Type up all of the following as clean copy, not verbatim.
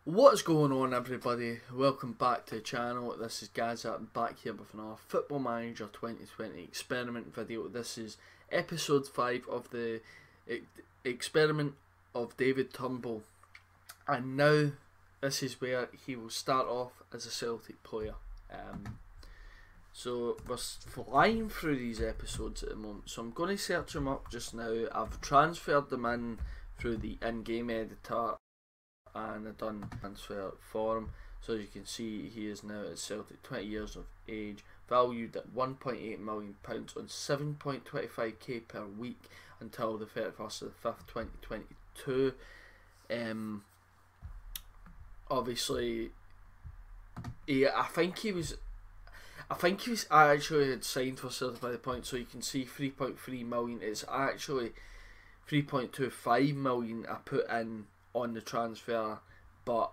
What's going on, everybody? Welcome back to the channel. This is Gaza, back here with another Football Manager 2020 experiment video. This is episode 5 of the experiment of David Turnbull, and now this is where he will start off as a Celtic player. So we're flying through these episodes at the moment, so I'm going to search them up just now. I've transferred them in through the in-game editor, and I've done transfer for him. So as you can see, he is now at Celtic, 20 years of age, valued at £1.8 million on 7.25k per week until the 31st of the 5th, 2022. Obviously, I think he was actually had signed for Celtic by the point, so you can see 3.3 million. It's actually 3.25 million I put in on the transfer, but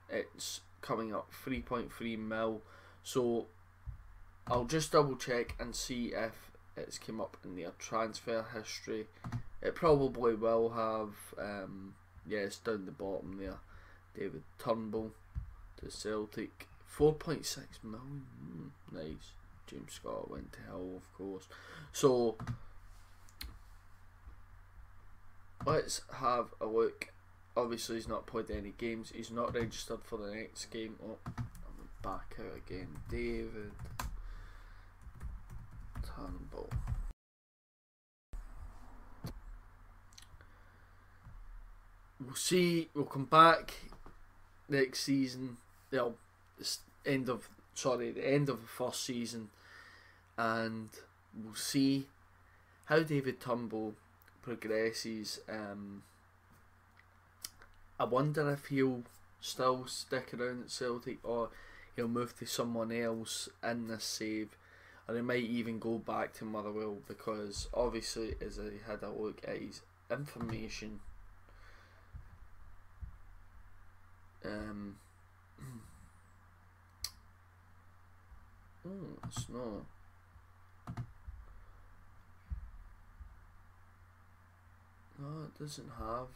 it's coming up 3.3 mil. So I'll just double check and see if it's come up in their transfer history. It probably will have. Yeah, it's down the bottom there. David Turnbull to Celtic, 4.6 million. Nice. James Scott went to hell, of course. So let's have a look. Obviously, he's not played any games. He's not registered for the next game. Oh, I'm back out again. David Turnbull. We'll see. We'll come back next season. Well, the end of the first season, and we'll see how David Turnbull progresses. I wonder if he'll still stick around at Celtic, or he'll move to someone else in this save, or he might even go back to Motherwell, because obviously, as I had a look at his information, oh, it's not. No, it doesn't have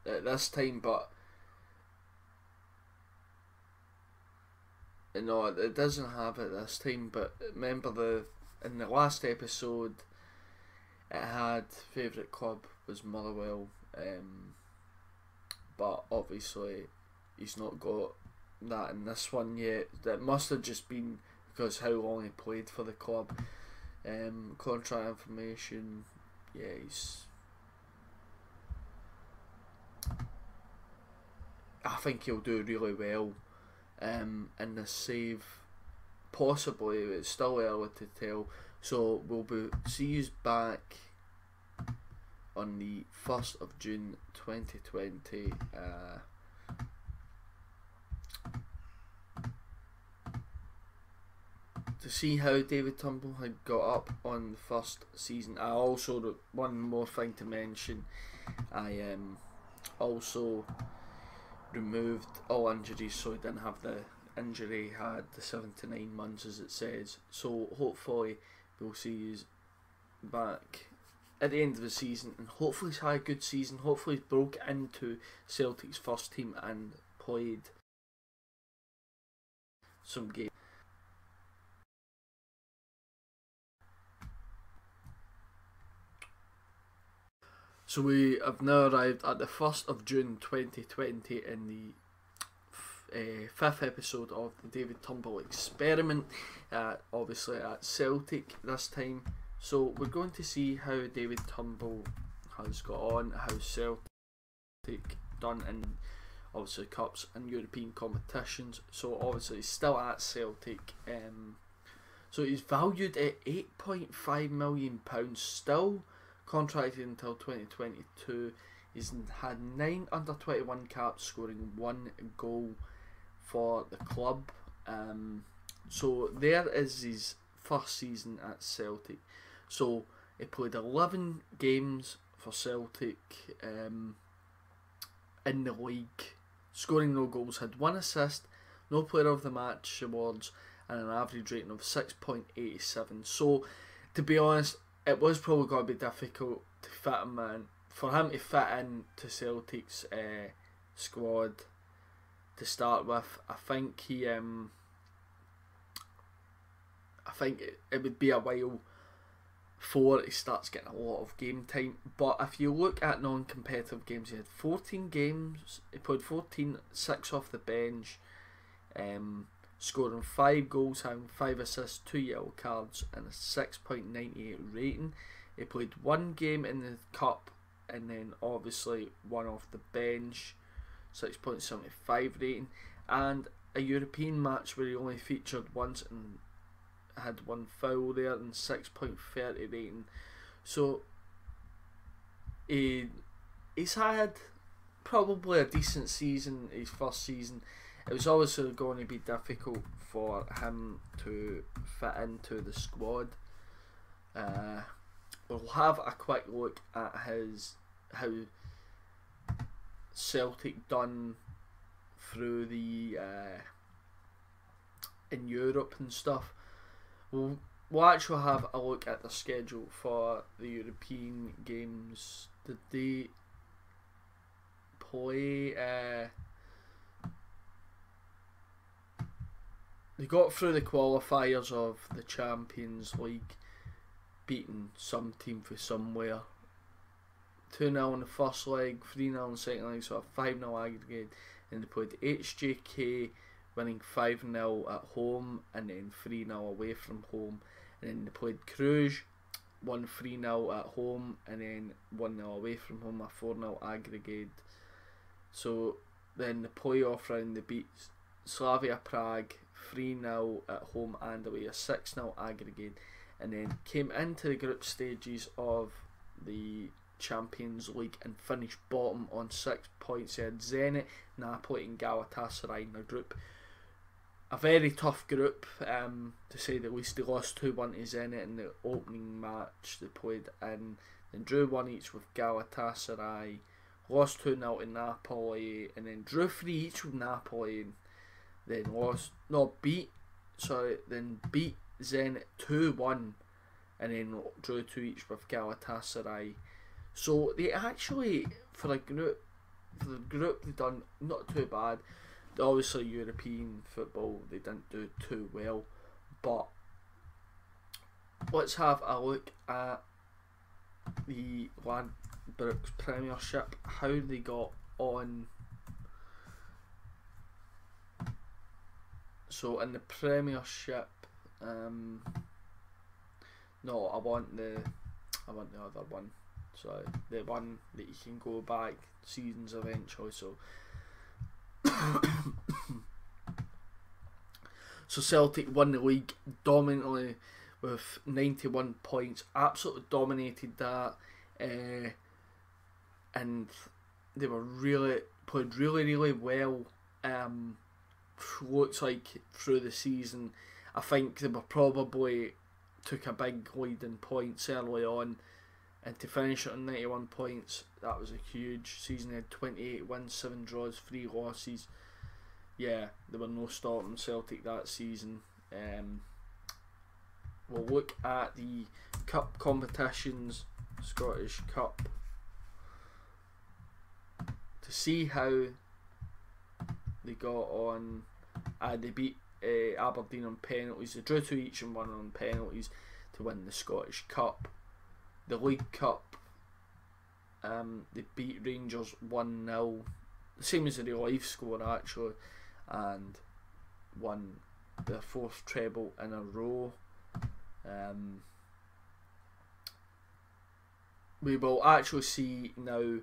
at this time, but no, it doesn't have it this time. But remember, in the last episode, it had favourite club was Motherwell, but obviously he's not got that in this one yet. That must have just been because how long he played for the club. Contract information, yeah, I think he'll do really well in this save. Possibly, it's still early to tell. So we'll see you back on the 1st of June 2020. To see how David Turnbull had got up on the first season. I also, one more thing to mention, I also removed all injuries, so he didn't have the injury he had, the 7 to 9 months as it says. So hopefully we'll see you back at the end of the season, and hopefully he's had a good season. Hopefully he's broke into Celtic's first team and played some games. So we have now arrived at the 1st of June 2020 in the 5th episode of the David Turnbull experiment, obviously at Celtic this time. So we're going to see how David Turnbull has got on, how Celtic done in obviously cups and European competitions. So obviously he's still at Celtic. So he's valued at £8.5 million, still contracted until 2022. He's had 9 under-21 caps, scoring 1 goal for the club. So there is his first season at Celtic. So he played 11 games for Celtic in the league, scoring no goals, had 1 assist, no player of the match awards, and an average rating of 6.87. So to be honest, it was probably going to be difficult to fit him in, for him to fit in to Celtic's squad to start with. I think it would be a while before he starts getting a lot of game time. But if you look at non-competitive games, he had 14 games. He played 14, 6 off the bench, scoring 5 goals, having 5 assists, 2 yellow cards, and a 6.98 rating. He played 1 game in the cup, and then obviously 1 off the bench, 6.75 rating, and a European match where he only featured once and had 1 foul there, and 6.30 rating. So he's had probably a decent season, his first season. It was obviously going to be difficult for him to fit into the squad. We'll have a quick look at how Celtic done through the in Europe and stuff. We'll actually have a look at the schedule for the European games. Did they play? They got through the qualifiers of the Champions League, beating some team from somewhere. 2-0 in the first leg, 3-0 in the second leg, so a 5-0 aggregate. And they played HJK, winning 5-0 at home and then 3-0 away from home. And then they played Cluj, won 3-0 at home and then 1-0 away from home, a 4-0 aggregate. So then the playoff round, they beat Slavia Prague 3-0 at home and away, a 6-0 aggregate. And then came into the group stages of the Champions League and finished bottom on 6 points. They had Zenit, Napoli and Galatasaray in the group. A very tough group, to say the least. They lost 2-1 to Zenit in the opening match they played in, then drew 1 each with Galatasaray, lost 2-0 to Napoli, and then drew 3 each with Napoli, and then beat Zenit 2-1, and then drew 2 each with Galatasaray. So they actually, for the group they done not too bad. Obviously European football, they didn't do too well, but let's have a look at the Ladbrokes Premiership, how they got on. So in the Premiership, no, I want the other one. So the one that you can go back seasons eventually. So Celtic won the league dominantly with 91 points, absolutely dominated that, and they were played really well. Looks like through the season, I think they were probably took a big lead in points early on, and to finish it on 91 points, that was a huge season. They had 28 wins, 7 draws, 3 losses. Yeah, there were no stopping Celtic that season. We'll look at the cup competitions, Scottish Cup, to see how they got on. They beat Aberdeen on penalties. They drew 2 each and 1 on penalties to win the Scottish Cup. The League Cup, they beat Rangers 1-0, the same as the real life score actually, and won their 4th treble in a row. We will actually see now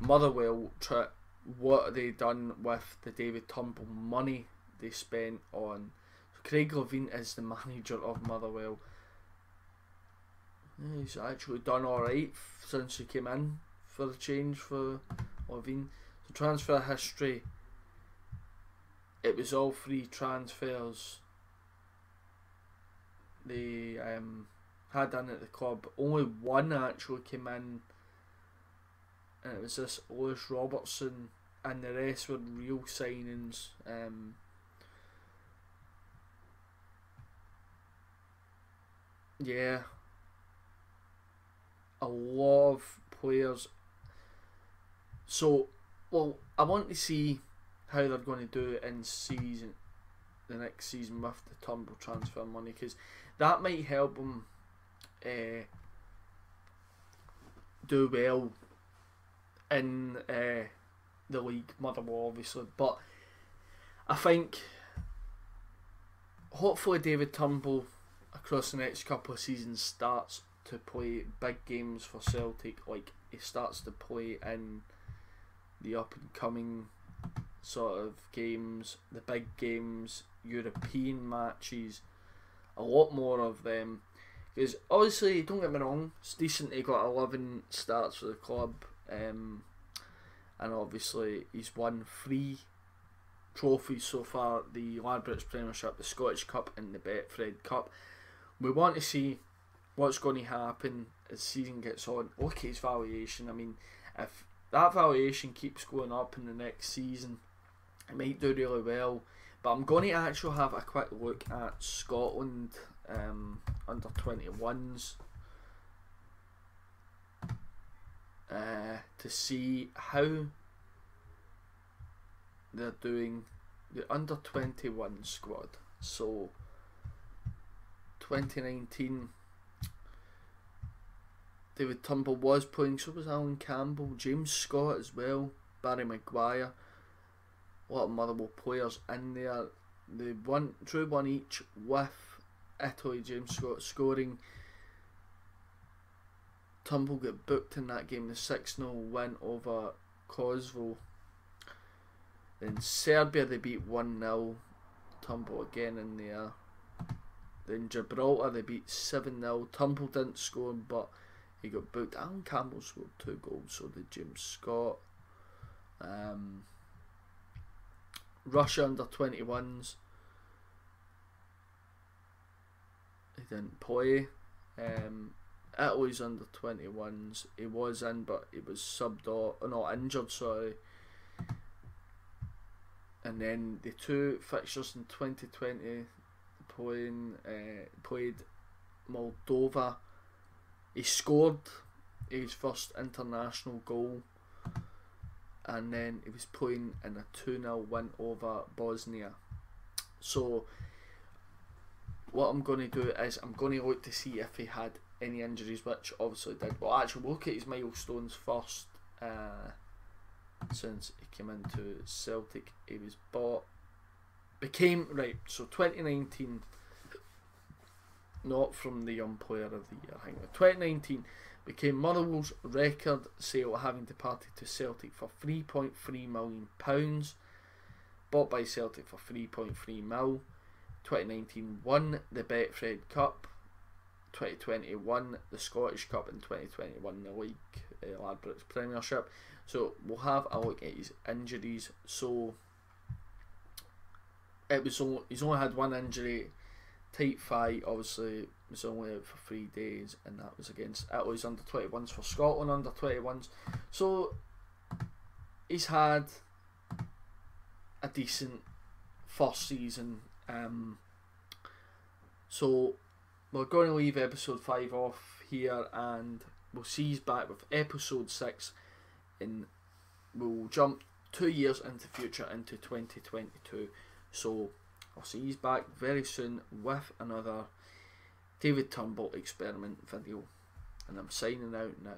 Motherwell what they done with the David Turnbull money they spent on. So Craig Levein is the manager of Motherwell. Yeah, he's actually done alright since he came in for the change for Levein. So transfer history, it was all free transfers they had done at the club. Only one actually came in, and it was this Lewis Robertson, and the rest were real signings. Yeah, a lot of players. So Well, I want to see how they're going to do it in the next season with the Turnbull transfer money, because that might help them do well in the league, Motherwell obviously, but I think hopefully David Turnbull across the next couple of seasons starts to play big games for Celtic, like he starts to play in the up and coming sort of games, the big games, European matches, a lot more of them. Because obviously, don't get me wrong, it's decent he got 11 starts for the club, and obviously he's won 3 trophies so far: the Ladbrokes Premiership, the Scottish Cup and the Betfred Cup. We want to see what's going to happen as the season gets on. Look at his valuation. I mean, if that valuation keeps going up in the next season, it might do really well. But I'm going to actually have a quick look at Scotland under 21s to see how they're doing the under 21 squad. So 2019, David Turnbull was playing, so was Alan Campbell, James Scott as well, Barry Maguire. A lot of Motherwell players in there. They drew one each with Italy, James Scott scoring. Turnbull got booked in that game, the 6-0 win over Kosovo. Then Serbia, they beat 1-0. Turnbull again in there. Then Gibraltar, they beat 7-0. Turnbull didn't score, but he got booked. Alan Campbell scored 2 goals, so did James Scott. Russia under 21s, he didn't play. Italy's under 21s, he was in, but he was subbed off, not injured, sorry. And then the 2 fixtures in 2020, played Moldova. He scored his first international goal, and then he was playing in a 2-0 win over Bosnia. So what I'm going to do is I'm going to look to see if he had any injuries, which obviously did. Well, actually, we'll look at his milestones first. Since he came into Celtic, he was so 2019, not from the Young Player of the Year, hang on, 2019 became Motherwell's record sale, having departed to Celtic for £3.3 million, bought by Celtic for 3.3 mil. 2019 won the Betfred Cup, 2020 won the Scottish Cup, and 2020 won the league, Ladbrokes Premiership. So we'll have a look at his injuries. So he's only had one injury, tight thigh, obviously was only out for 3 days, and that was against Italy's under 21s for Scotland under 21s. So he's had a decent first season. So we're going to leave episode 5 off here, and we'll see you back with episode 6, and we'll jump 2 years into the future, into 2022. So I'll see you back very soon with another David Turnbull experiment video, and I'm signing out now.